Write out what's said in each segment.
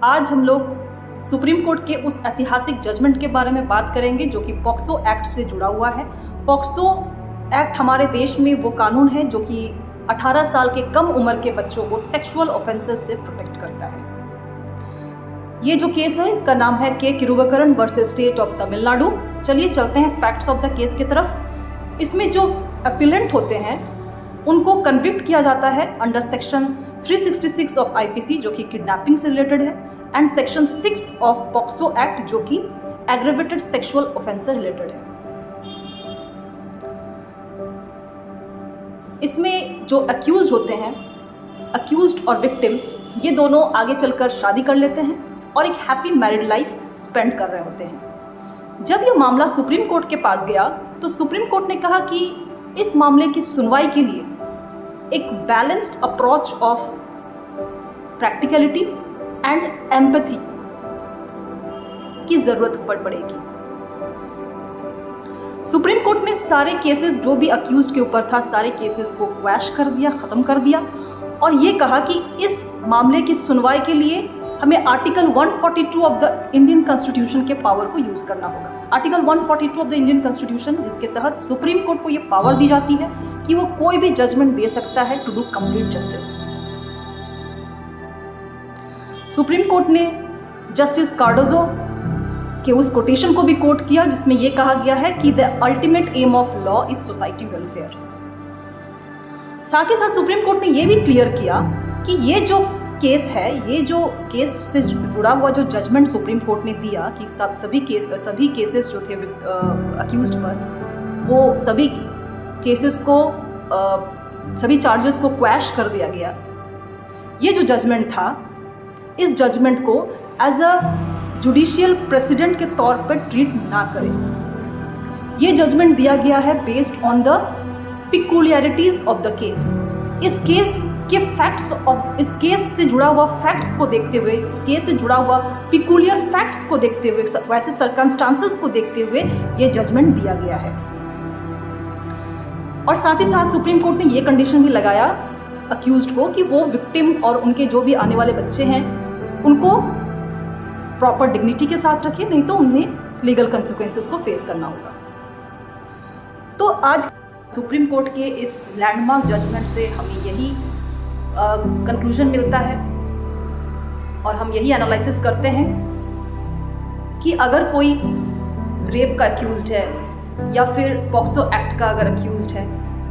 आज हम लोग सुप्रीम कोर्ट के उस ऐतिहासिक जजमेंट के बारे में बात करेंगे जो कि पॉक्सो एक्ट से जुड़ा हुआ है। पॉक्सो एक्ट हमारे देश में वो कानून है जो कि 18 साल के कम उम्र के बच्चों को सेक्सुअल ऑफेंसेस से प्रोटेक्ट करता है। ये जो केस है इसका नाम है के किरुवकरण वर्सेस स्टेट ऑफ तमिलनाडु। चलिए चलते हैं फैक्ट्स ऑफ द केस की तरफ। इसमें जो अपीलेंट होते हैं उनको कन्विक्ट किया जाता है अंडर सेक्शन 366 ऑफ आईपीसी जो कि किडनैपिंग से रिलेटेड है and section 6 of POCSO act जो कि एग्रेवेटेड सेक्सुअल ऑफेंस से रिलेटेड है। इसमें जो अक्यूज्ड होते हैं, अक्यूज्ड और विक्टिम, ये दोनों आगे चलकर शादी कर लेते हैं और एक हैप्पी मैरिड लाइफ स्पेंड कर रहे होते हैं। जब ये मामला सुप्रीम कोर्ट के पास गया तो सुप्रीम कोर्ट ने कहा कि इस मामले की सुनवाई के लिए एक balanced approach of practicality and empathy की जरूरत पड़ेगी। सुप्रीम कोर्ट ने सारे केसेस जो भी अक्यूज्ड के ऊपर था सारे केसेस को क्वैश कर दिया, खत्म कर दिया और ये कहा कि इस मामले की सुनवाई के लिए हमें article 142 of the Indian constitution के पावर को यूज करना होगा। Article 142 of the Indian constitution जिसके तहत सुप्रीम कोर्ट को ये पावर दी जाती है कि वो कोई भी जजमेंट दे सकता है to do complete justice. Supreme Court ने जस्टिस कार्डोजो के उस कोटेशन को भी कोट किया जिसमें यह कहा गया है कि the ultimate aim of law is society welfare. साथ ही साथ सुप्रीम कोर्ट ने यह भी क्लियर किया कि ये जो केस है, ये जो केस से जुड़ा हुआ जो जजमेंट सुप्रीम कोर्ट ने दिया कि सभी केसेस जो थे अक्यूज्ड पर, वो सभी केसेस को सभी चार्जेस को क्वैश कर दिया गया। ये जो जजमेंट था, इस जजमेंट को एज अ जुडिशियल प्रेसिडेंट के तौर पर ट्रीट ना करें। ये जजमेंट दिया गया है based on the peculiarities of the case. इस केस के फैक्ट्स और इस केस से जुड़ा हुआ फैक्ट्स को देखते हुए, इस केस से जुड़ा हुआ पिकुलियर फैक्ट्स को देखते हुए, वैसे सर्कमस्टांसेस को देखते हुए ये जजमेंट दिया गया है। और साथ ही साथ सुप्रीम कोर्ट ने ये कंडीशन भी लगाया अक्यूज्ड को कि वो विक्टिम और उनके जो भी आने वाले बच्चे हैं उनको प्रॉपर डिग्निटी के साथ रखें, नहीं तो उन्हें लीगल कंसिक्वेंसेस को फेस करना होगा। तो आज सुप्रीम कोर्ट के इस लैंडमार्क जजमेंट से हमें यही कंक्लूजन मिलता है और हम यही एनालिसिस करते हैं कि अगर कोई रेप का अक्यूज्ड है या फिर पॉक्सो एक्ट का अगर अक्यूज्ड है,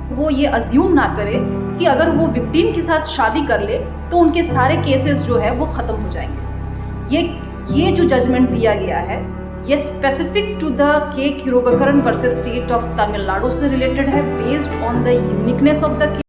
वो ये अज्यूम ना करे कि अगर वो विक्टिम के साथ शादी कर ले तो उनके सारे केसेस जो है वो ख़त्म हो जाएंगे। ये जो जजमेंट दिया गया है ये स्पेसिफिक टू द के किरुवकरण वर्सेस स्टेट ऑफ तमिलनाडु से रिलेटेड है, based on the uniqueness of the